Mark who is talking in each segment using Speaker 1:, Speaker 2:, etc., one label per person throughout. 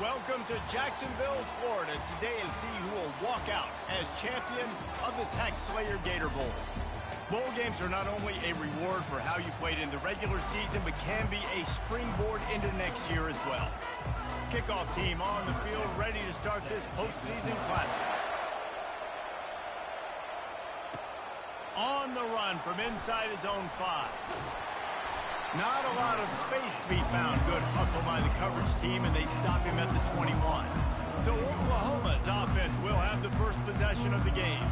Speaker 1: Welcome to Jacksonville, Florida. Today is see who will walk out as champion of the Tax Slayer Gator Bowl. Bowl games are not only a reward for how you played in the regular season, but can be a springboard into next year as well. Kickoff team on the field, ready to start this postseason classic. On the run from inside his own 5. Not a lot of space to be found. Good hustle by the coverage team, and they stop him at the 21. So Oklahoma's offense will have the first possession of the game.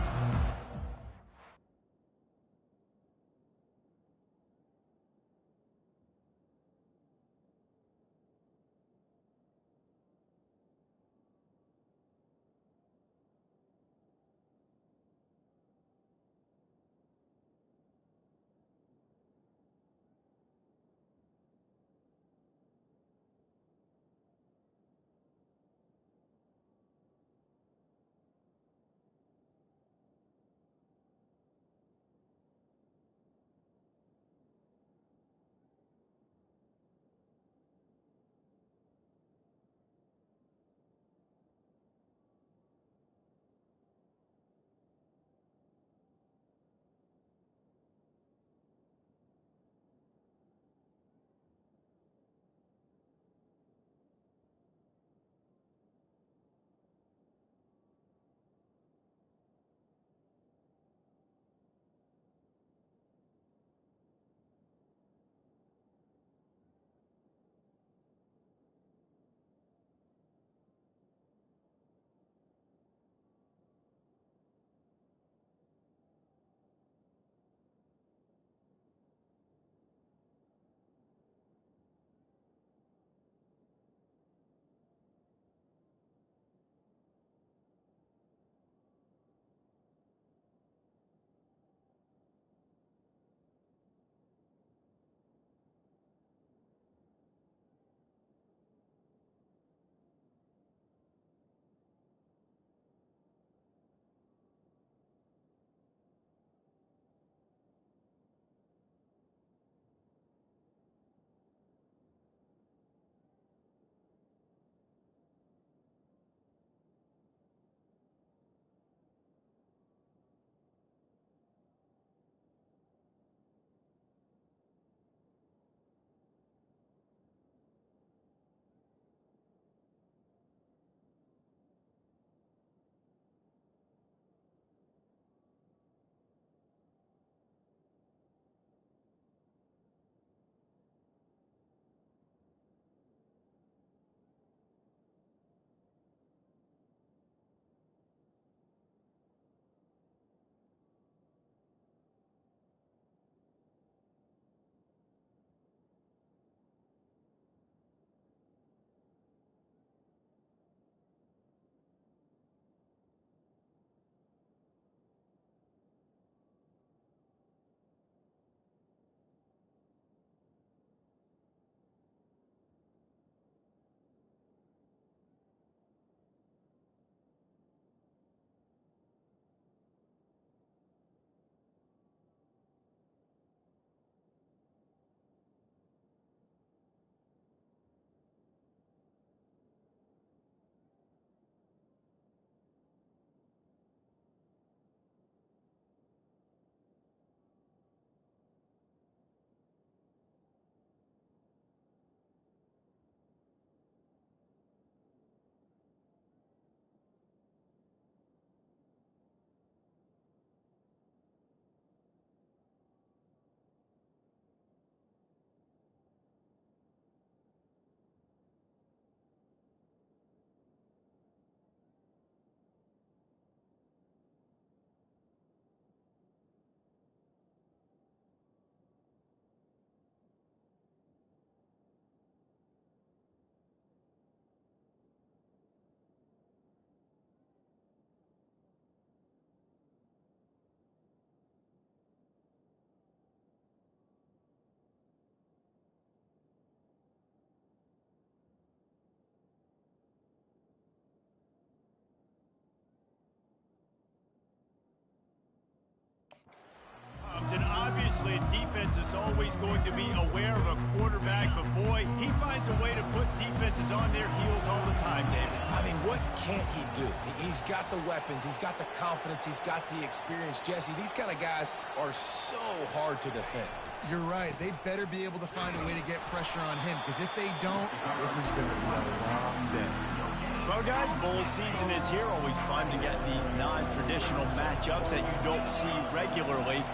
Speaker 1: obviously a defense is always going to be aware of a quarterback, but boy, he finds a way to put defenses on their heels all the time, David.
Speaker 2: I mean, what can't he do? He's got the weapons, he's got the confidence, he's got the experience. Jesse, these kind of guys are so hard to defend.
Speaker 3: You're right. They better be able to find a way to get pressure on him, because if they don't, this is going to be a long day.
Speaker 1: Well, guys, bowl season is here. Always fun to get these non-traditional matchups that you don't see regularly.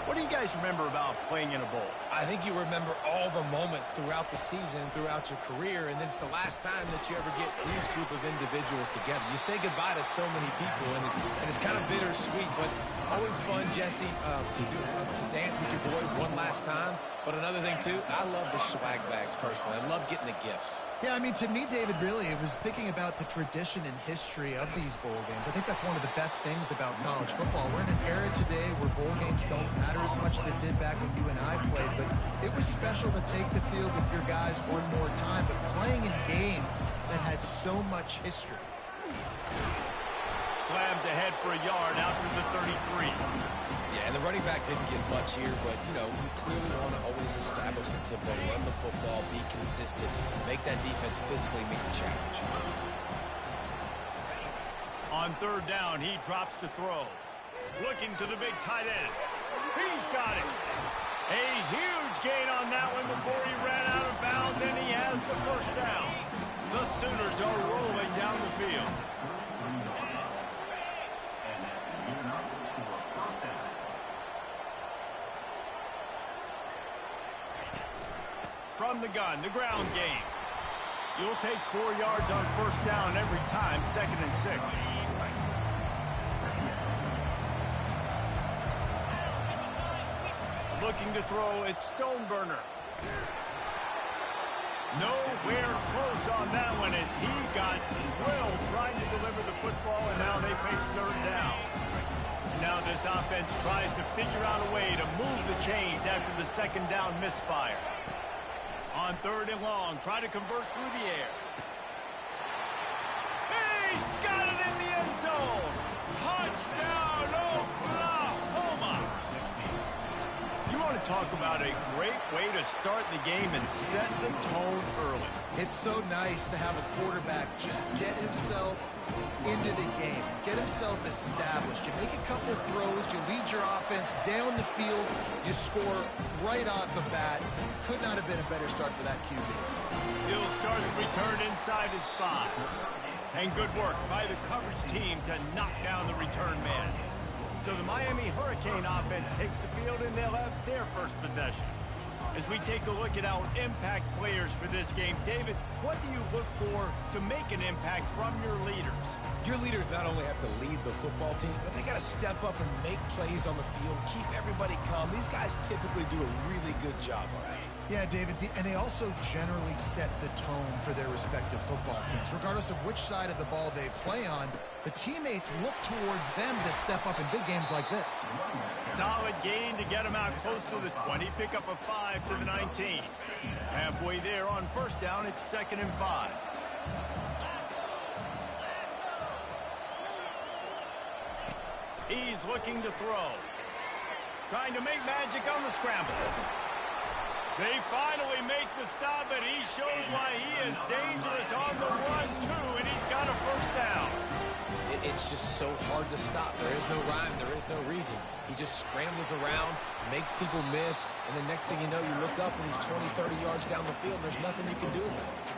Speaker 1: What do you guys remember about playing in a bowl?
Speaker 2: I think you remember all the moments throughout the season, throughout your career, and then it's the last time that you ever get these group of individuals together. You say goodbye to so many people, and it's kind of bittersweet, but always fun, Jesse, to dance with your boys one last time. But another thing, too, I love the swag bags, personally. I love getting the gifts.
Speaker 3: Yeah, I mean, to me, David, really, it was thinking about the tradition and history of these bowl games. I think that's one of the best things about college football. We're in an era today where bowl games don't matter as much as they did back when you and I played, but it was special to take the field with your guys one more time, but playing in games that had so much history.
Speaker 1: Slams ahead for a yard out to the 33.
Speaker 2: Yeah, and the running back didn't get much here, but, you know, you clearly want to always establish the tempo, run the football, be consistent, make that defense physically meet the challenge.
Speaker 1: On third down, he drops to throw. Looking to the big tight end. He's got it. A huge gain on that one before he ran out of bounds, and he has the first down. The Sooners are rolling down the field. From the gun, the ground game. You'll take 4 yards on first down every time, 2nd and 6. Looking to throw, it's Stoneburner. Nowhere close on that one as he got drilled trying to deliver the football, and now they face third down. Now this offense tries to figure out a way to move the chains after the second down misfire. On third and long, try to convert through the air. He's got it in the end zone. Touchdown, Oklahoma. You want to talk about a great way to start the game and set the tone early.
Speaker 3: It's so nice to have a quarterback just get himself into the game, get himself established. You make a couple throws, you lead your offense down the field, you score right off the bat. Could not have been a better start for that QB.
Speaker 1: He'll start the return inside his 5. And good work by the coverage team to knock down the return man. So the Miami Hurricane offense takes the field, and they'll have their first possession. As we take a look at our impact players for this game, David, what do you look for to make an impact from your leaders?
Speaker 2: Your leaders not only have to lead the football team, but they got to step up and make plays on the field, keep everybody calm. These guys typically do a really good job on it.
Speaker 3: Yeah, David, and they also generally set the tone for their respective football teams. Regardless of which side of the ball they play on, the teammates look towards them to step up in big games like this.
Speaker 1: Solid gain to get him out close to the 20. Pick up a 5 to the 19. Halfway there on first down, it's 2nd and 5. He's looking to throw. Trying to make magic on the scramble. They finally make the stop, and he shows why he is dangerous on the run, too, and he's got a first down.
Speaker 2: It's just so hard to stop. There is no rhyme. There is no reason. He just scrambles around, makes people miss, and the next thing you know, you look up and he's 20, 30 yards down the field, and there's nothing you can do about it.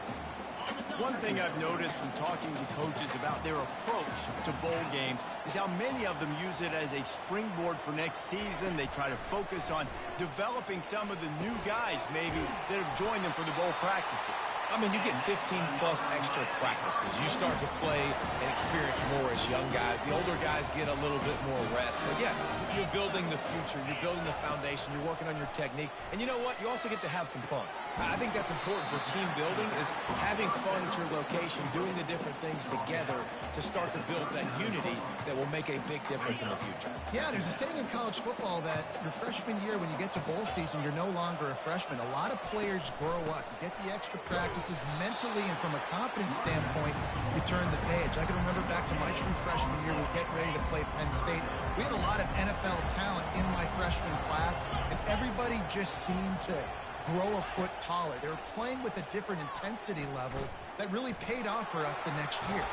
Speaker 1: One thing I've noticed from talking to coaches about their approach to bowl games is how many of them use it as a springboard for next season. They try to focus on developing some of the new guys, maybe, that have joined them for the bowl practices.
Speaker 2: I mean, you get 15-plus extra practices. You start to play and experience more as young guys. The older guys get a little bit more rest. But, yeah, you're building the future. You're building the foundation. You're working on your technique. And you know what? You also get to have some fun. I think that's important for team building, is having fun at your location, doing the different things together to start to build that unity that will make a big difference in the future.
Speaker 3: Yeah, there's a saying in college football that your freshman year, when you get to bowl season, you're no longer a freshman. A lot of players grow up. You get the extra practices mentally, and from a confidence standpoint, you turn the page. I can remember back to my true freshman year, we were getting ready to play Penn State. We had a lot of NFL talent in my freshman class, and everybody just seemed to grow a foot taller. They were playing with a different intensity level that really paid off for us the next year.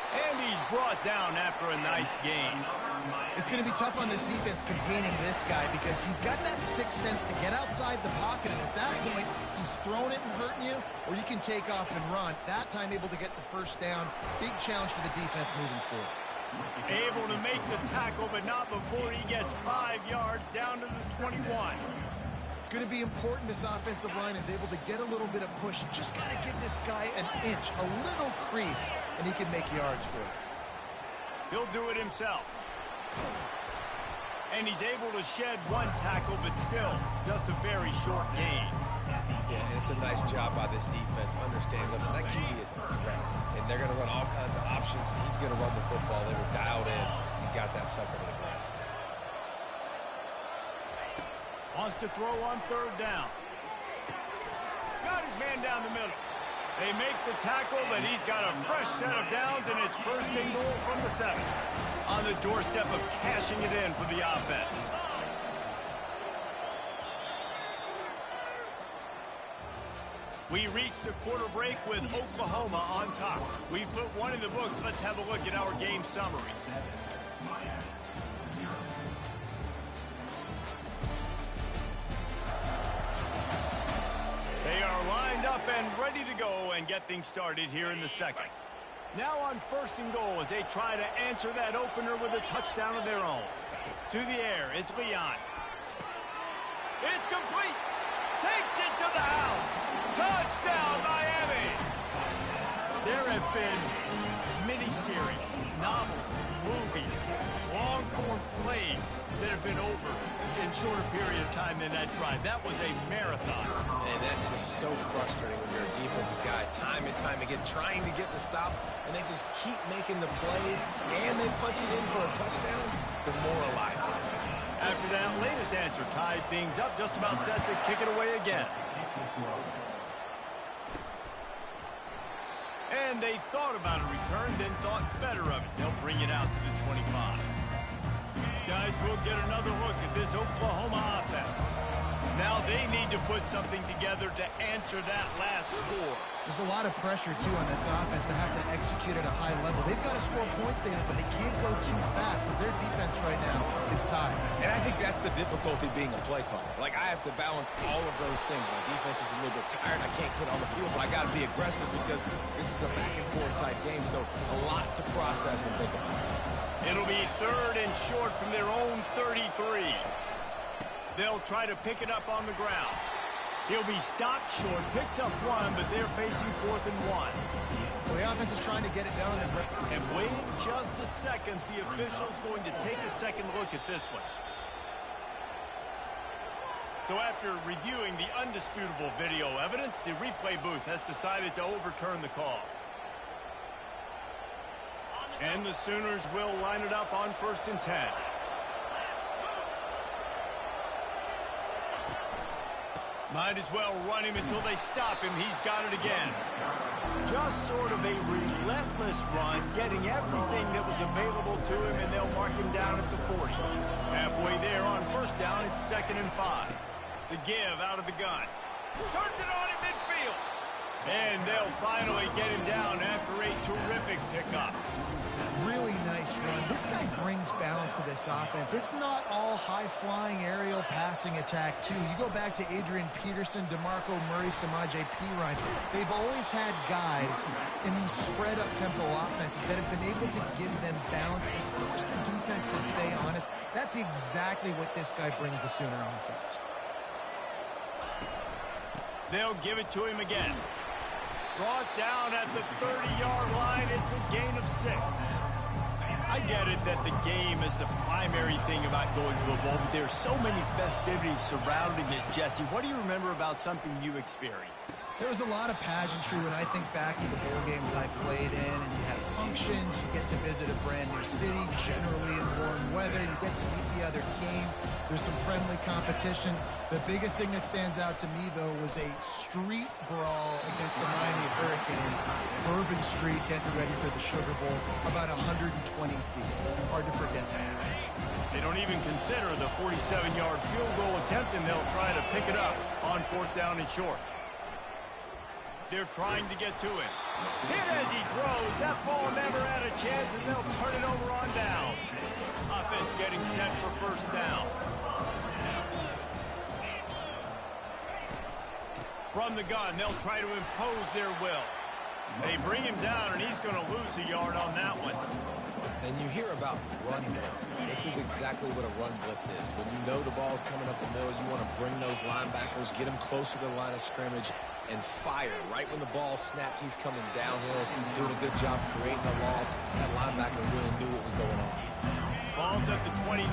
Speaker 1: And he's brought down after a nice gain.
Speaker 3: It's going to be tough on this defense containing this guy because he's got that sixth sense to get outside the pocket, and at that point, he's throwing it and hurting you, or you can take off and run. That time able to get the first down. Big challenge for the defense moving forward.
Speaker 1: Able to make the tackle, but not before he gets 5 yards down to the 21.
Speaker 3: It's going to be important this offensive line is able to get a little bit of push. You just got to give this guy an inch, a little crease, and he can make yards for it.
Speaker 1: He'll do it himself. And he's able to shed one tackle, but still just a very short gain.
Speaker 2: Yeah, and it's a nice job by this defense. Understand, listen, that QB is a threat, and they're going to run all kinds of options, and he's going to run the football. They were dialed in and got that sucker to the ground.
Speaker 1: Wants to throw on third down. Got his man down the middle. They make the tackle, but he's got a fresh set of downs, and it's first and goal from the 7. On the doorstep of cashing it in for the offense. We reach the quarter break with Oklahoma on top. We've put one in the books. Let's have a look at our game summary. They are lined up and ready to go and get things started here in the second. Now on first and goal as they try to answer that opener with a touchdown of their own. To the air, it's Leon. It's complete. Takes it to the house. Touchdown, Miami. There have been miniseries, novels, movies, long-form plays that have been over in shorter period of time than that drive. That was a marathon.
Speaker 2: And that's just so frustrating when you're a defensive guy, time and time again, trying to get the stops, and they just keep making the plays, and they punch it in for a touchdown. Demoralizing.
Speaker 1: After that latest answer tied things up, just about set to kick it away again. And they thought about a return, then thought better of it. They'll bring it out to the 25. Guys, we'll get another look at this Oklahoma offense. Now they need to put something together to answer that last score.
Speaker 3: There's a lot of pressure, too, on this offense to have to execute at a high level. They've got to score points, David, but they can't go too fast because their defense right now is tied.
Speaker 2: And I think that's the difficulty being a play caller. Like, I have to balance all of those things. My defense is a little bit tired. I can't put on the field, but I got to be aggressive because this is a back-and-forth type game, so a lot to process and think about.
Speaker 1: It'll be third and short from their own 33. They'll try to pick it up on the ground. He'll be stopped short, picks up one, but they're facing 4th and 1.
Speaker 3: Well, the offense is trying to get it down.
Speaker 1: And wait just a second. The official's going to take a second look at this one. So after reviewing the undisputable video evidence, the replay booth has decided to overturn the call. And the Sooners will line it up on 1st and 10. Might as well run him until they stop him. He's got it again. Just sort of a relentless run, getting everything that was available to him, and they'll mark him down at the 40. Halfway there on first down, it's 2nd and 5. The give out of the gun. Turns it on in midfield. And they'll finally get him down after a terrific pickup.
Speaker 3: Really nice run. This guy brings balance to this offense. It's not all high-flying aerial passing attack, too. You go back to Adrian Peterson, DeMarco Murray, Samaje Perine. They've always had guys in these spread-up tempo offenses that have been able to give them balance and force the defense to stay honest. That's exactly what this guy brings the Sooner offense.
Speaker 1: They'll give it to him again. Brought down at the 30-yard line. It's a gain of 6. I get it that the game is the primary thing about going to a bowl, but there's so many festivities surrounding it, Jesse. What do you remember about something you experienced?
Speaker 3: There was a lot of pageantry when I think back to the bowl games I played in, and you have functions, you get to visit a brand new city, generally in warm weather, you get to meet the other team, there's some friendly competition. The biggest thing that stands out to me, though, was a street brawl against the Miami Hurricanes. Bourbon Street getting ready for the Sugar Bowl, about 120 deep. Hard to forget that.
Speaker 1: They don't even consider the 47-yard field goal attempt, and they'll try to pick it up on 4th down and short. They're trying to get to him. Hit as he throws. That ball never had a chance, and they'll turn it over on downs. Offense getting set for 1st down. From the gun, they'll try to impose their will. They bring him down, and he's going to lose a yard on that one.
Speaker 2: And you hear about run blitzes. This is exactly what a run blitz is. When you know the ball's coming up the middle, you want to bring those linebackers, get them closer to the line of scrimmage, and fire. Right when the ball snapped, he's coming downhill, doing a good job creating a loss. That linebacker really knew what was going on.
Speaker 1: Ball's at the 29.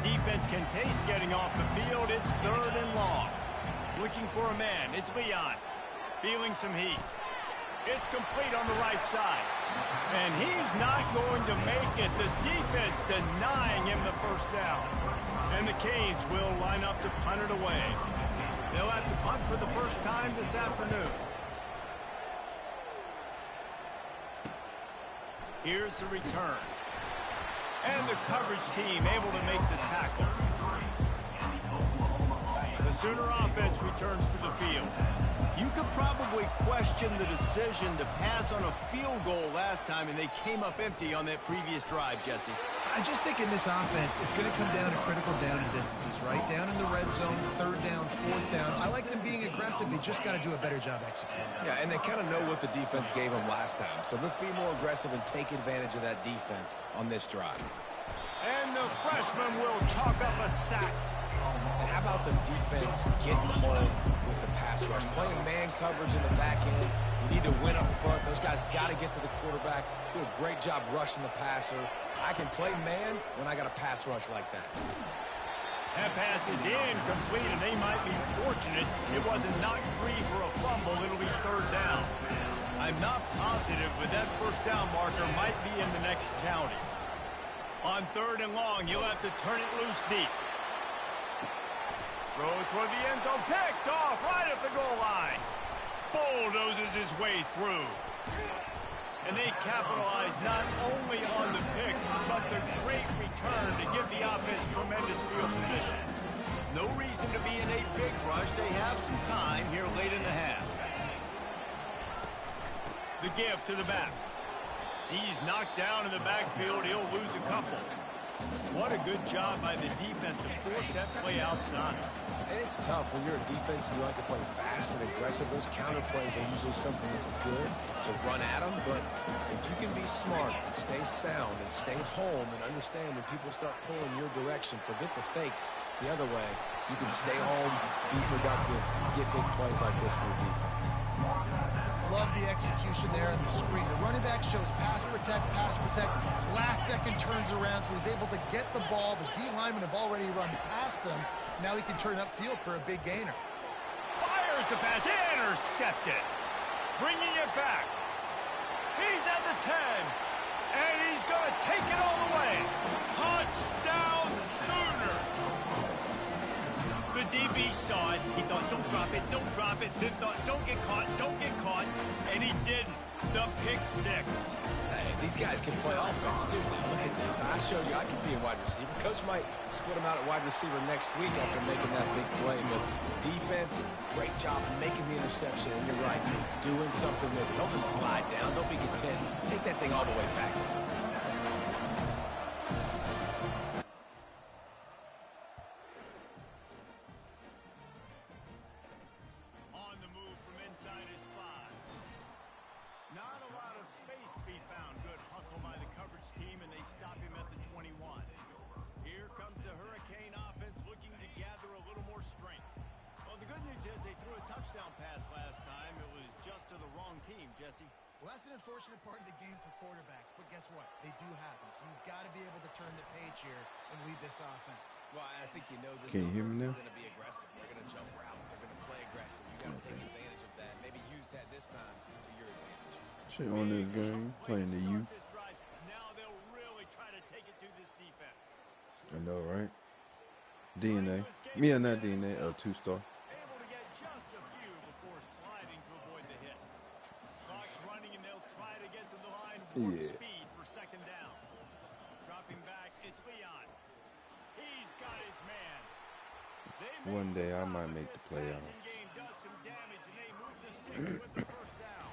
Speaker 1: Defense can taste getting off the field. It's 3rd and long. Looking for a man. It's Leon. Feeling some heat. It's complete on the right side. And he's not going to make it. The defense denying him the 1st down. And the Canes will line up to punt it away. They'll have to punt for the 1st time this afternoon. Here's the return. And the coverage team able to make the tackle. The Sooner offense returns to the field. You could probably question the decision to pass on a field goal last time, and they came up empty on that previous drive, Jesse.
Speaker 3: I just think in this offense, it's going to come down to critical down and distances, right? Down in the red zone, 3rd down, 4th down. I like them being aggressive. They just got to do a better job executing.
Speaker 2: Yeah, and they kind of know what the defense gave them last time. So let's be more aggressive and take advantage of that defense on this drive.
Speaker 1: And the freshman will chalk up a sack.
Speaker 2: And how about the defense getting home with the pass rush? Playing man coverage in the back end. You need to win up front. Those guys got to get to the quarterback. Do a great job rushing the passer. I can play man when I got a pass rush like that.
Speaker 1: That pass is incomplete, and they might be fortunate it wasn't knocked free for a fumble. It'll be 3rd down. I'm not positive, but that 1st down marker might be in the next county. On 3rd and long, you'll have to turn it loose deep. Throw toward the end zone, picked off right at the goal line. Bulldozes his way through. And they capitalize not only on the pick, but the great return to give the offense tremendous field position. No reason to be in a big rush. They have some time here late in the half. The give to the back. He's knocked down in the backfield. He'll lose a couple. What a good job by the defense to force that play outside.
Speaker 2: And it's tough when you're a defense and you like to play fast and aggressive. Those counter plays are usually something that's good to run at them. But if you can be smart and stay sound and stay home and understand when people start pulling your direction, forget the fakes the other way, you can stay home, be productive, get big plays like this for your defense.
Speaker 3: Love the execution there on the screen. The running back shows pass protect, pass protect. Last second turns around, so he's able to get the ball. The D linemen have already run past him. Now he can turn upfield for a big gainer.
Speaker 1: Fires the pass, intercepted. Bringing it back. He's at the 10, and he's going to take it all the way. Touchdown Sooner. The DB saw it. He thought, don't drop it, don't drop it. Then thought, don't get caught, and he didn't. The pick 6.
Speaker 2: Hey, these guys can play offense, too. Now, look at this. I showed you I can be a wide receiver. Coach might split him out at wide receiver next week after making that big play. But defense, great job making the interception. And you're right, doing something with it. Don't just slide down. Don't be content. Take that thing all the way back.
Speaker 1: On the move from inside his 5. Not a lot of space to be found. Good hustle by the coverage team, and they stop him at the 21. Here comes the Hurricane offense looking to gather a little more strength. Well, the good news is they threw a touchdown pass last time. It was just to the wrong team, Jesse.
Speaker 3: Well, that's an unfortunate part of the game for quarterbacks, but guess what? They do happen. So you've got to be able to turn the page here and lead this offense.
Speaker 2: Well, I think you know this
Speaker 4: Can you hear me
Speaker 2: defense
Speaker 4: now?
Speaker 2: is going to be aggressive. They're going to jump routes. They're going to play aggressive. You got to take advantage of that. Maybe use this time to your advantage.
Speaker 4: Shit on this game, playing the youth.
Speaker 1: Now they'll really try to take it to this defense.
Speaker 4: I know, right? DNA. Me or not DNA, 2-star.
Speaker 1: Able to get just a few before sliding to avoid the hits. Clock's running and they'll try to get to the line with speed for second down. Dropping back, it's Leon. He's got his man.
Speaker 4: One day I might make the playoffs.
Speaker 1: Game does some damage and they move the sticks with the first down.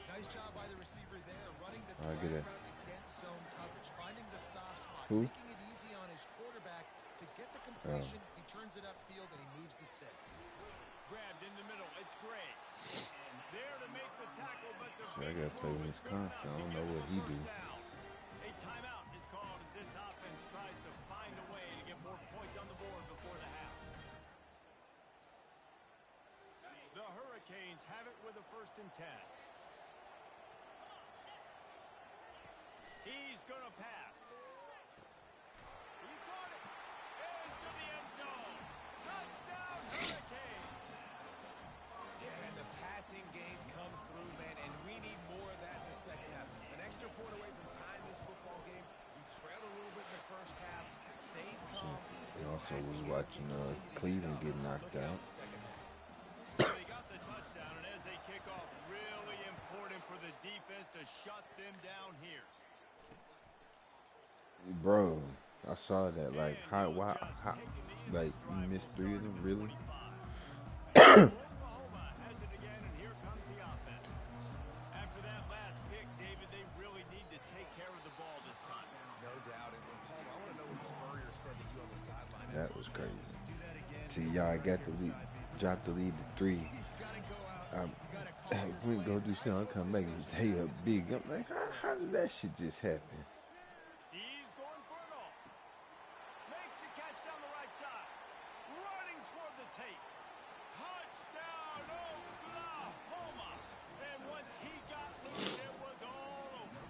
Speaker 3: Nice job by the receiver there, running the
Speaker 4: I get it.
Speaker 3: route against zone coverage, finding the soft spot,
Speaker 4: Who?
Speaker 3: making it easy on his quarterback to get the completion. He turns it upfield and he moves the sticks.
Speaker 1: Grabbed in the middle, it's Gray. There to make the tackle, but the
Speaker 4: So I gotta play Wisconsin. I don't know what he do.
Speaker 1: A timeout is called as this offense tries to find a way to get more points on the board before the half. The Hurricanes have it with a 1st and 10. He's going to pass. He got it. Into the end zone. Touchdown, Hurricanes.
Speaker 2: Yeah, and the passing game comes through, man, and we need more of that in the second half. An extra point away from tying this football game. We trailed a little bit in the first half, stayed calm.
Speaker 4: I also was watching Cleveland get knocked out.
Speaker 1: They got the touchdown, and as they kick off, really important for the defense to shut them down here.
Speaker 4: Bro, I saw that. Like, how, like, you missed 3 of them, really?
Speaker 1: Oklahoma has it again, and here comes the offense. After that last pick, David, they really need to take care of the ball this time.
Speaker 2: No doubt. And Paul, I want to know what Spurrier said to you on the sideline.
Speaker 4: That was crazy.
Speaker 3: Do that again.
Speaker 4: See, y'all got the lead, dropped the lead to 3.
Speaker 3: You gotta go out. You gotta
Speaker 4: I
Speaker 3: call
Speaker 4: went go do something, come back and stay up big. I'm like, how did that shit just happen?
Speaker 1: He's going for it all. Makes the catch down the right side. Running toward the tape. Touchdown, Oklahoma. And once he got loose, it was all over.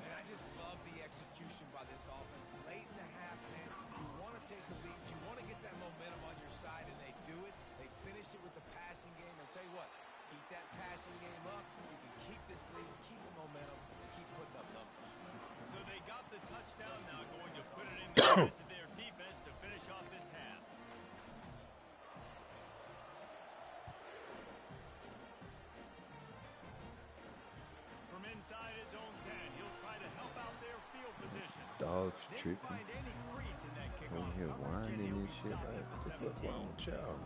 Speaker 2: And I just love the execution by this offense. Late in the half, man, you want to take the lead. You want to get that momentum on your side, and they do it. They finish it with the passing game. And tell you what, keep that passing game up. You can keep this lead, keep the momentum, and keep putting up numbers.
Speaker 1: So they got the touchdown, now going to put it in there to their defense to finish off this half. From inside his own 10, he'll try to help out their field position.
Speaker 4: Dogs
Speaker 1: Didn't
Speaker 4: tripping.
Speaker 1: find any crease in that kickoff
Speaker 4: Over here
Speaker 1: coverage, and
Speaker 4: whining
Speaker 1: he'll
Speaker 4: and
Speaker 1: be
Speaker 4: shit.
Speaker 1: stopped
Speaker 4: Like,
Speaker 1: at
Speaker 4: what the
Speaker 1: the
Speaker 4: fuck wrong
Speaker 1: 17.
Speaker 4: with y'all?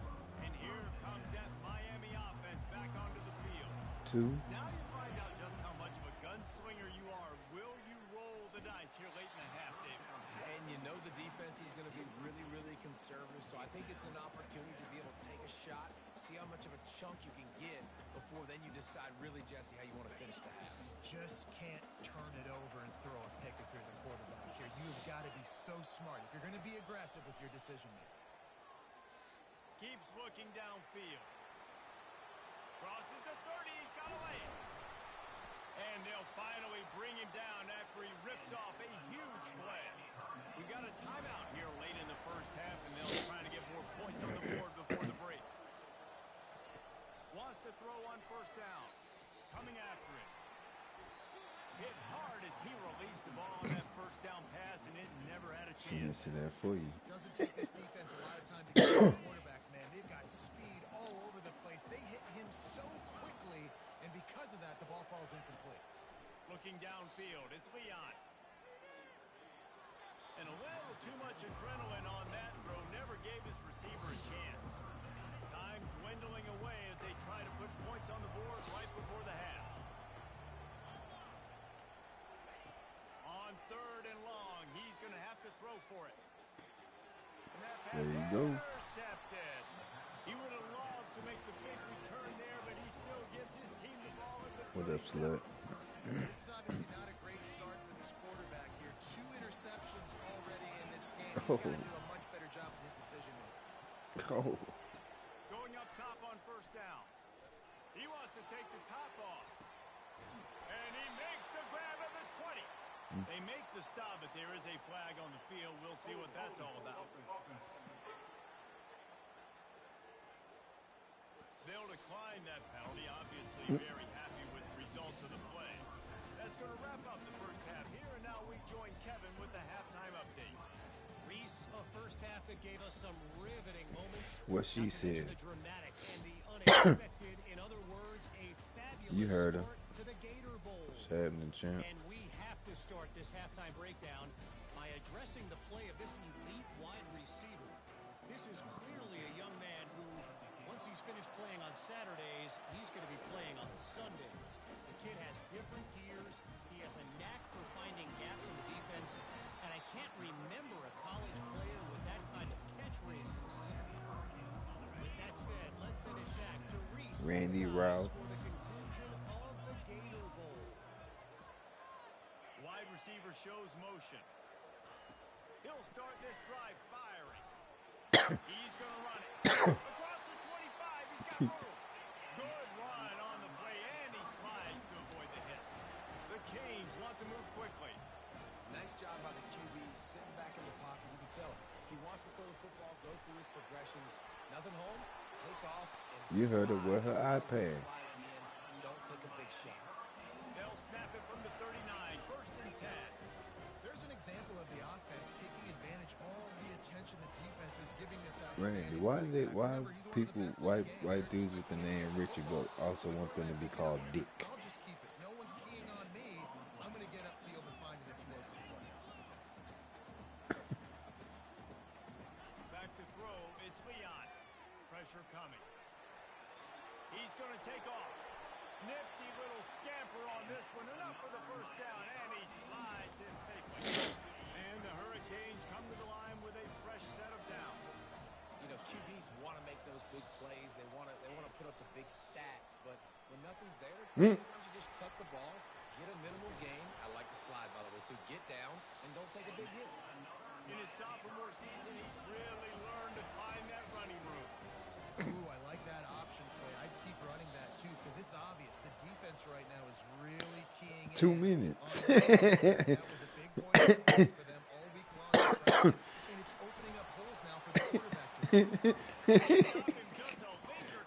Speaker 1: And here comes that Miami offense back onto the field.
Speaker 4: 2?
Speaker 1: Now you find out just how much of a gunslinger you are. Will you roll the dice here late in the half, David?
Speaker 2: And you know the defense is going to be really, really conservative, so I think it's an opportunity to be able to take a shot, see how much of a chunk you can get before then you decide really, Jesse, how you want to finish the half.
Speaker 3: Just can't turn it over and throw a pick if you're the quarterback here. You've got to be so smart if you're going to be aggressive with your decision making.
Speaker 1: Keeps looking downfield. Crosses the 30, he's got to lay it. And they'll finally bring him down after he rips off a huge play. We got a timeout here late in the first half, and they'll try to get more points on the board before the break. Wants to throw on first down. Coming after it. Hit hard as he released the ball on that first down pass, and it never had a chance.
Speaker 4: To that for you.
Speaker 3: Doesn't take this defense a lot of time to get to the quarterback, man. They've got speed all over the place. They hit him so quickly, and because of that, the ball falls incomplete.
Speaker 1: Looking downfield, it's Leon. And a little too much adrenaline on that throw never gave his receiver a chance. Time dwindling away as they try to put points on the board right before the half. On 3rd and long, he's going to have to throw for it. And that pass
Speaker 4: There you go.
Speaker 1: intercepted. He would have loved to make the big return there, but he still gives his team the ball at the
Speaker 4: What up, slut?
Speaker 3: This is obviously not a great start for this quarterback here. 2 interceptions already in this game. He's got to do a much better job with his decision making.
Speaker 4: Oh.
Speaker 1: Going up top on first down. He wants to take the top off. And he makes the grab at the 20. They make the stop, but there is a flag on the field. We'll see what that's all about. They'll to declined that penalty, obviously very happy with the results of the play. That's going to wrap up the first half here, and now we join Kevin with the halftime update.
Speaker 5: Reese, a first half that gave us some riveting moments.
Speaker 4: What she said.
Speaker 5: The dramatic and the unexpected. In other words, a fabulous
Speaker 4: You heard her.
Speaker 5: start to the Gator Bowl.
Speaker 4: What's happening, champ?
Speaker 5: And we have to start this halftime breakdown by addressing the play of this elite wide receiver. This is clearly a young man who, once he's finished playing on Saturdays, he's going to be playing on Sundays. The kid has different gears. He has a knack for finding gaps in the defense. And I can't remember a college player with that kind of catch radius. With that said, let's send it back to Reese.
Speaker 4: Randy Ralph.
Speaker 5: For the conclusion of the Gator Bowl.
Speaker 1: Wide receiver shows motion. He'll start this drive firing. He's going to run it. Across the 25, he's got room. Good run on the play, and he slides to avoid the hit. The Canes want to move quickly.
Speaker 2: Nice job by the QB, sitting back in the pocket. You can tell he wants to throw the football, go through his progressions. Nothing home, take off, and
Speaker 4: You heard her with her
Speaker 2: slide
Speaker 4: iPad.
Speaker 2: in. Don't take a big shot.
Speaker 1: They'll snap it from the 39, first and 10.
Speaker 3: There's an example of the offense taking advantage of all the attention the defense is giving this outstanding
Speaker 4: Randy,
Speaker 3: running back.
Speaker 4: why
Speaker 3: Remember, he's one of the
Speaker 4: people,
Speaker 3: best in the
Speaker 4: white
Speaker 3: game.
Speaker 4: dudes with the name Richard but also want them to be called Dick?
Speaker 3: I'll just keep it. No one's keying on me. I'm going to get upfield and find an explosive play.
Speaker 1: Back to throw, it's Leon. Pressure coming. He's going to take off. Nifty little scamper on this one. Enough for the first down, and he slides in safely. And the Hurricanes come to the line with a fresh set of downs.
Speaker 2: You know, QBs want to make those big plays. They want to put up the big stats. But when nothing's there, sometimes you just tuck the ball, get a minimal gain. I like the slide, by the way, too. Get down and don't take a big hit.
Speaker 1: In his sophomore season, he's really learned to find that running room.
Speaker 3: Ooh, I like that option play. I'd keep running that too because it's obvious the defense right now is really keying
Speaker 4: 2
Speaker 3: in
Speaker 4: minutes.
Speaker 3: on the that was a big point of emphasis for them all week long in practice, and it's opening up holes now for the quarterback to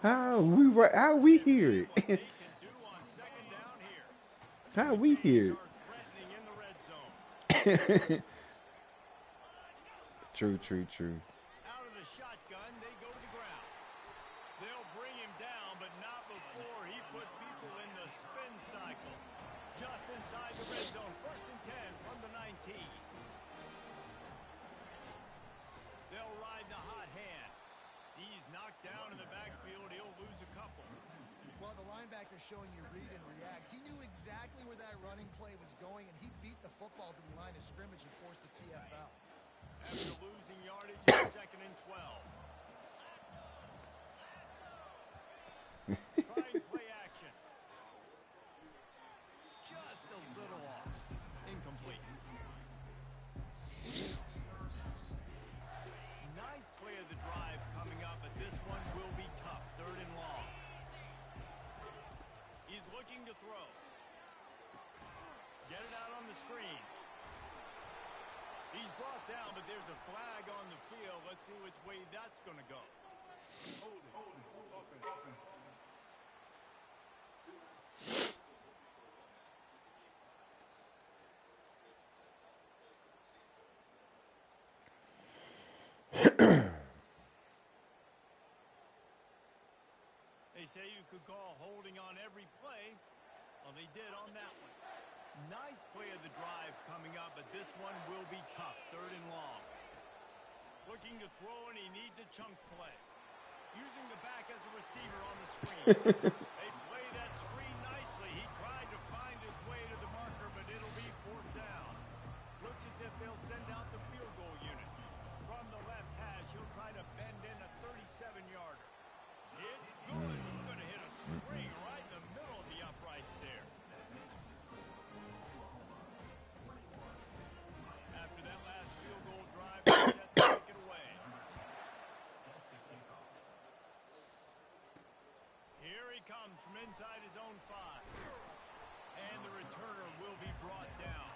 Speaker 4: How we hear it?
Speaker 1: What they can do on second down here.
Speaker 4: How we hear
Speaker 1: Are threatening in the red zone.
Speaker 4: it? True.
Speaker 1: Out of the shotgun, they go to the ground. They'll bring him down, but not before he put people in the spin cycle. Just inside the red zone, first and 10 from the 19. They'll ride the hot hand. He's knocked down in the backfield. He'll lose a couple.
Speaker 3: Well, the linebacker's showing you read and react. He knew exactly where that running play was going, and he beat the football to the line of scrimmage and forced the TFL.
Speaker 1: After losing yardage, it's second and 12. Trying play action. Just a little off. Incomplete. Ninth play of the drive coming up, but this one will be tough. Third and long. He's looking to throw. Get it out on the screen. He's brought down, but there's a flag on the field. Let's see which way that's going to go.
Speaker 6: Hold it. Offense.
Speaker 1: They say you could call holding on every play. Well, they did on that one. Ninth play of the drive coming up, but this one will be tough. Third and long. Looking to throw, and he needs a chunk play. Using the back as a receiver on the screen. They play that screen nicely. He tried to find his way to the marker, but it'll be fourth down. Looks as if they'll send out the field goal unit. From the left hash, he'll try to bend in a 37-yarder. It's good. He's going to hit a string right in the middle of the uprights there. After that last field goal drive, they're set to take it away. Here he comes from inside his own 5. And the returner will be brought down.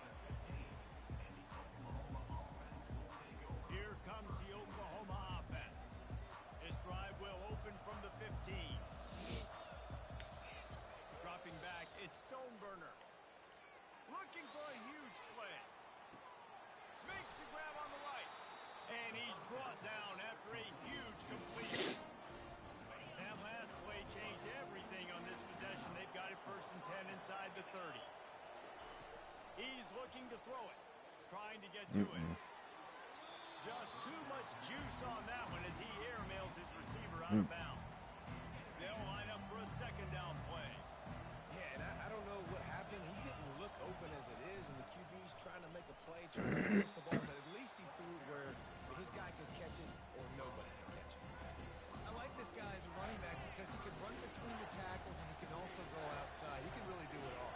Speaker 1: grab on the right. And he's brought down after a huge completion. That last play changed everything on this possession. They've got it 1st and 10 inside the 30. He's looking to throw it, trying to get to it. Just too much juice on that one as he airmails his receiver out of bounds. They'll line up for a 2nd down play.
Speaker 2: Yeah, and I don't know what happened. He didn't look open as it is, and the QB's trying to make a play, trying to force the ball, but at least he threw it where his guy could catch it or nobody could catch it.
Speaker 3: I like this guy as a running back because he can run between the tackles and he can also go outside. He can really do it all.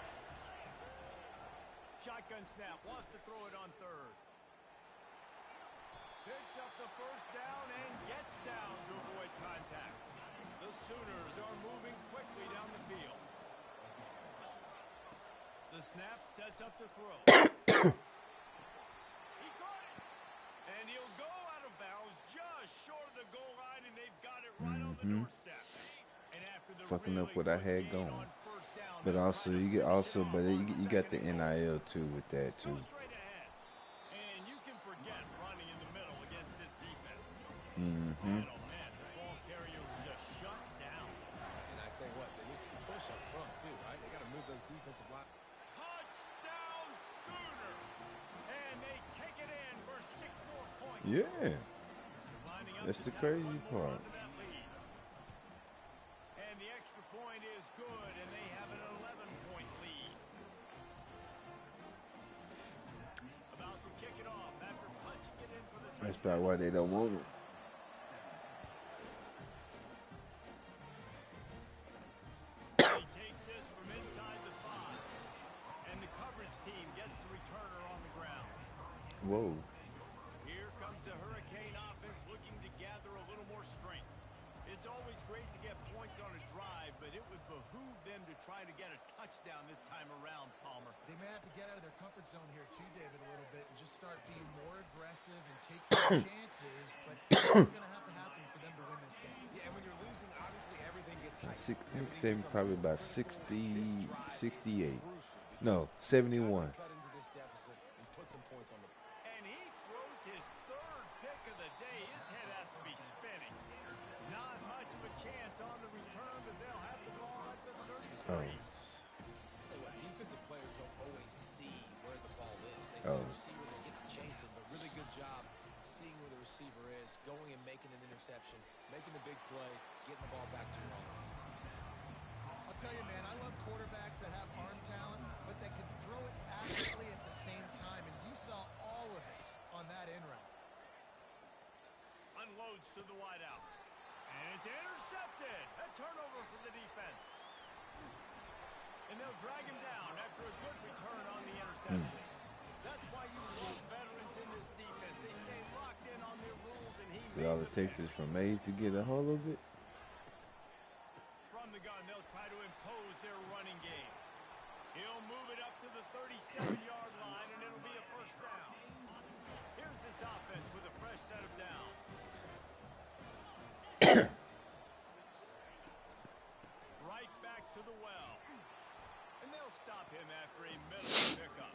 Speaker 1: Shotgun snap, wants to throw it on 3rd. Picks up the 1st down and gets down to avoid contact. The Sooners are moving quickly down the field. The snap sets up the throw. He caught it! And he'll go out of bounds just short of the goal line, and they've got it right on the doorstep. And after the
Speaker 4: Fucking up what I had going.
Speaker 1: on 1st down,
Speaker 4: But also you got the NIL too with that too.
Speaker 1: go straight ahead. And you can forget running in the middle against this defense.
Speaker 4: Mm-hmm.
Speaker 1: Man, oh man, the ball carrier was just shut down.
Speaker 2: And I think what, they need some push up front too, right? They got to move those defensive line.
Speaker 1: Touchdown Sooners! And they take it in for 6 more points.
Speaker 4: Yeah.
Speaker 1: Lining up
Speaker 4: That's
Speaker 1: to
Speaker 4: the
Speaker 1: tack
Speaker 4: crazy
Speaker 1: one more
Speaker 4: part.
Speaker 1: onto that lead. And the extra point is good, and they have an 11-point lead. About to kick it off after punching it in for the
Speaker 4: That's probably why they don't want it.
Speaker 1: He takes this from inside the 5. And the coverage team gets the returner on the ground.
Speaker 4: Whoa.
Speaker 1: Here comes the Hurricane offense looking to gather a little more strength. It's always great to get points on a drive, but it would behoove them to try to get a touchdown this time around, Palmer.
Speaker 3: They may have to get out of their comfort zone here too, David, a little bit and just start being more aggressive and take some chances, but it's going to have to happen for them to win this game.
Speaker 2: Yeah, and when you're losing, obviously everything gets hyped.
Speaker 4: Six, Nick said probably about 60, 68. No, 71.
Speaker 2: Cut into this deficit and put some points on the.
Speaker 1: And he throws his 3rd pick of the day. His head has to be spinning. Not much of a chance on the return, but they'll have the ball at the 33.
Speaker 4: Oh.
Speaker 2: Tell you what, defensive players don't always see where the ball is. They see
Speaker 4: Oh.
Speaker 2: the receiver, they get to chase him, but really good job seeing where the receiver is, going and making an interception, making a big play, getting the ball back to your offense.
Speaker 3: I'll tell you, man, I love quarterbacks that have arm talent, but that can throw it accurately at the same time, and you saw all of it on that in route.
Speaker 1: Unloads to the wideout. And it's intercepted. A turnover for the defense. And they'll drag him down after a good return on the interception. That's why you love veterans in this defense. They stay locked in on their rules, and he
Speaker 4: So all it takes is for Mays to get a hold of it.
Speaker 1: From the gun, they'll try to impose their running game. He'll move it up to the 37-yard line, and it'll be a 1st down. Here's this offense with a fresh set of downs. Right back to the well. And they'll stop him after a middle pickup.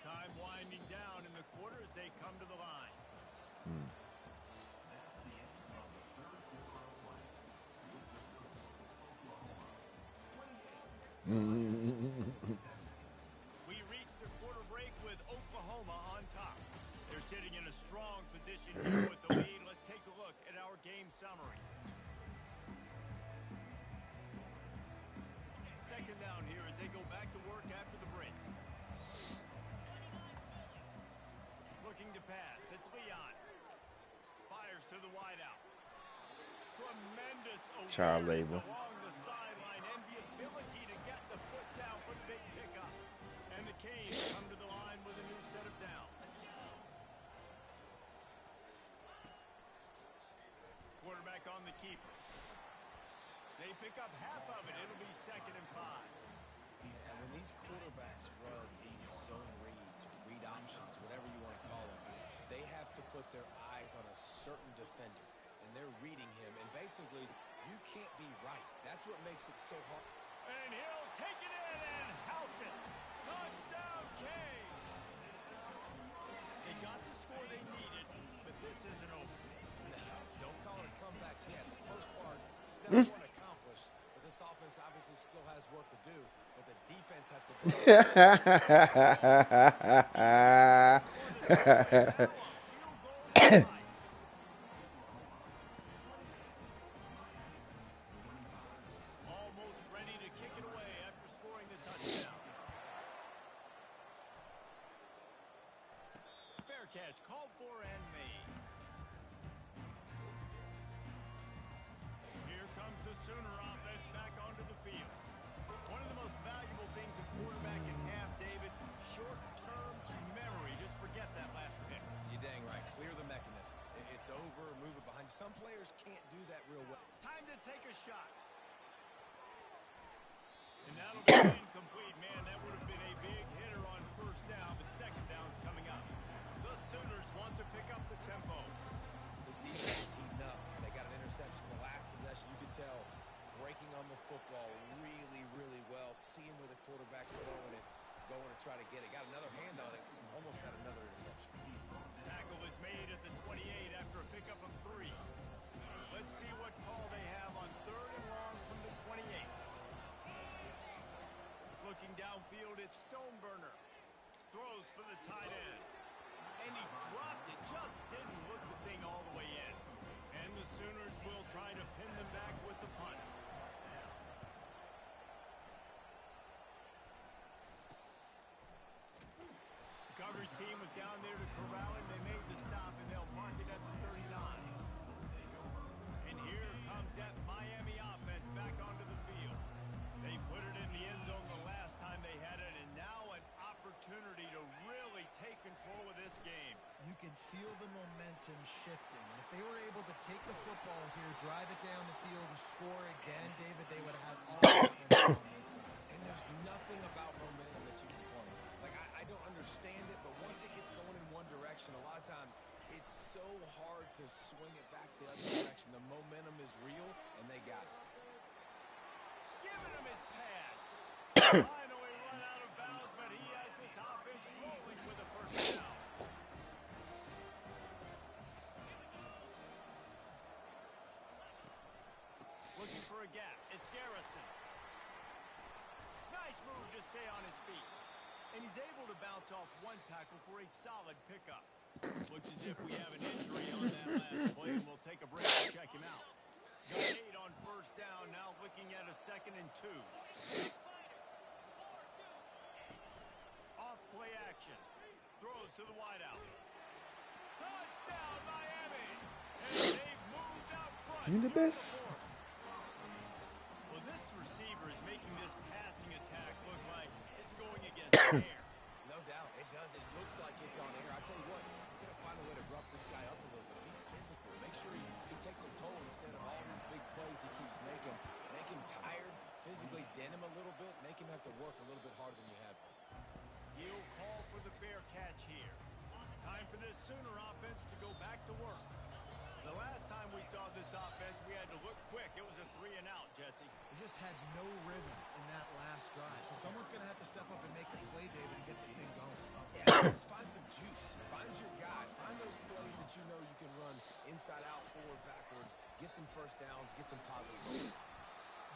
Speaker 1: Time winding down in the quarter as they come to the line. We reach the quarter break with Oklahoma on top. They're sitting in a strong position here with the lead. Let's take a look at our game summary. 2nd down here as they go back to work after the break. Looking to pass. It's Leon. Fires to the wideout. Tremendous
Speaker 4: Child
Speaker 1: awareness
Speaker 4: labor.
Speaker 1: along the sideline and the ability to get the foot down for the big pickup. And the Canes come to the line with a new set of downs. Quarterback on the keeper. They pick up half of it. It'll be 2nd and 5.
Speaker 2: And when these quarterbacks run these zone reads, read options, whatever you want to call them, they have to put their eyes on a certain defender. And they're reading him. And basically, you can't be right. That's what makes it so hard.
Speaker 1: And he'll take it in and house it. Touchdown, Kane. They got the score they needed, but this isn't over.
Speaker 2: No, don't call it a comeback yet. The first part, step one accomplished. But this offense obviously still has work to do. But the defense has to go.
Speaker 1: Almost ready to kick it away after scoring the touchdown. Fair catch called for and made. Here comes the Sooner offense back onto the field. One of the most valuable things a quarterback can have, David, short-term memory. Just forget that last pick.
Speaker 2: You're dang right. Clear the mechanism. It's over. Move it behind you. Some players can't do that real well.
Speaker 1: Time to take a shot. And that'll be incomplete. Man, that would have been a big hitter on first down, but second down's coming up. The Sooners want to pick up the tempo.
Speaker 2: This defense is heating up. They got an interception the last possession. You can tell breaking on the football really, really well. Seeing where the quarterback's throwing it, going to try to get it. Got another hand on it. Almost had another interception.
Speaker 1: Tackle is made at the 28 after a pickup of 3. Let's see what call they have on 3rd and long from the 28. Looking downfield, it's Stoneburner. Throws for the tight end. And he dropped it. Just didn't look the thing all the way in. And the Sooners will try to pin them back with the punt. The coverage team was down there to corral him. They made the stop, and they'll mark it at the 39. And here comes that Miami offense back onto the field. They put it in the end zone the last time they had it, and now an opportunity to really take control of this game.
Speaker 3: You can feel the momentum shifting. If they were able to take the football here, drive it down the field, and score again, David, they would have all the momentum on this side.
Speaker 2: And there's nothing about momentum that you can quantify. Like, I don't understand it, but once it gets going in one direction, a lot of times it's so hard to swing it back the other direction. The momentum is real, and they got it.
Speaker 1: Giving him his pads. Finally run out of bounds, but he has this offense rolling with a first down. Looking for a gap. It's Garrison. Nice move to stay on his feet. And he's able to bounce off one tackle for a solid pickup. Looks as if we have an injury on that last play, and we'll take a break to check him out. Got 8 on first down, now looking at a 2nd and 2. Off play action. Throws to the wideout. Touchdown, Miami! And they've moved out front.
Speaker 4: You the best.
Speaker 1: Well, this receiver is making this passing attack look like it's going against air.
Speaker 2: No doubt, it does. It looks like it's on air. I tell you what, you got to find a way to rough this guy up a little bit. Be physical. Make sure he takes a toll instead of all these big plays he keeps making. Make him tired, physically dent him a little bit, make him have to work a little bit harder than you had been.
Speaker 1: He'll call for the fair catch here. Time for this Sooner offense to go back to work. The last time we saw this offense, we had to look quick. It was a 3 and out, Jesse.
Speaker 3: They just had no rhythm in that last drive. So someone's going to have to step up and make a play, David, and get this thing going.
Speaker 2: Yeah, just find some juice. Find your guy. Find those plays that you know you can run inside out, forward, backwards. Get some first downs. Get some positive goals.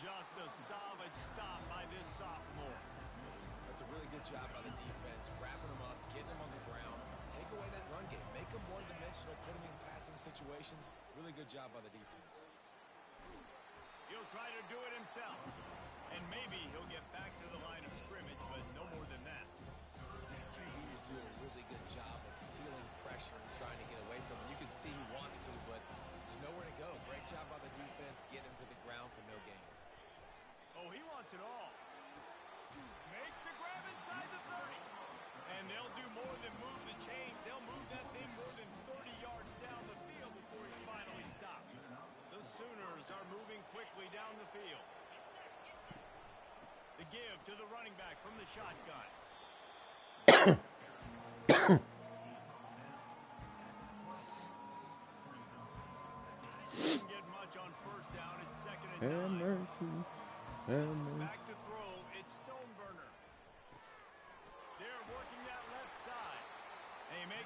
Speaker 1: Just a solid stop by this sophomore.
Speaker 2: That's a really good job by the defense. Wrapping them up, getting them on the ground. Take away that run game. Make them one-dimensional. Put them in passing situations. Really good job by the defense.
Speaker 1: He'll try to do it himself. And maybe he'll get back to the line of scrimmage, but no more than that.
Speaker 2: QB is doing a really good job of feeling pressure and trying to get away from him. You can see he wants to, but there's nowhere to go. Great job by the defense. Get him to the ground for no gain.
Speaker 1: Oh, he wants it all. Makes the grab inside the 30. And they'll do more than move the chains. They'll move that thing more than 30 yards down the field before he's finally stopped. The Sooners are moving quickly down the field. The give to the running back from the shotgun. Didn't get much on first down. It's 2nd and 9.
Speaker 4: Have mercy. Have mercy.
Speaker 1: Back to throw.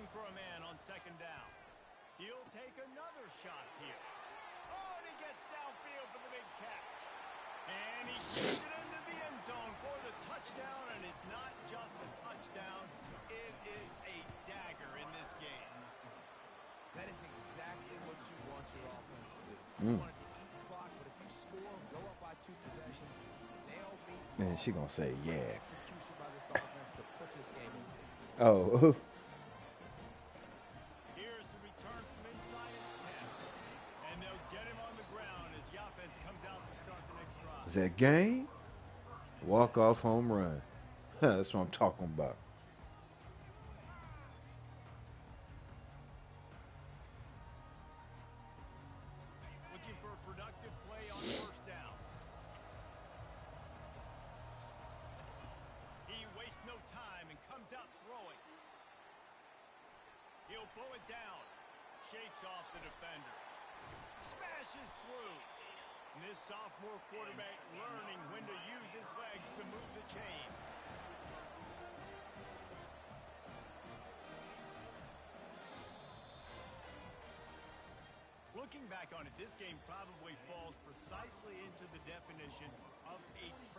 Speaker 1: looking for a man on second down. He'll take another shot here. Oh, and he gets downfield for the big catch. And he gets it into the end zone for the touchdown, and it's not just a touchdown. It is a dagger in this game.
Speaker 2: That is exactly what you want your offense to do. You want it to eat clock, but if you score, go up by 2 possessions, they'll be...
Speaker 4: Man, she gonna say, yeah.
Speaker 2: Execution by this offense to put this game away.
Speaker 4: Oh.
Speaker 1: Here's the return from inside his 10. And they'll get him on the ground as the offense comes out to start the next drive.
Speaker 4: Is that game? Walk-off home run. That's what I'm talking about.
Speaker 1: Looking for a productive play on first down. He wastes no time and comes out throwing. He'll pull it down. Shakes off the defender. Smashes through. And this sophomore quarterback learning when to use his legs to move the chains. Looking back on it, this game probably falls precisely into the definition of a trap.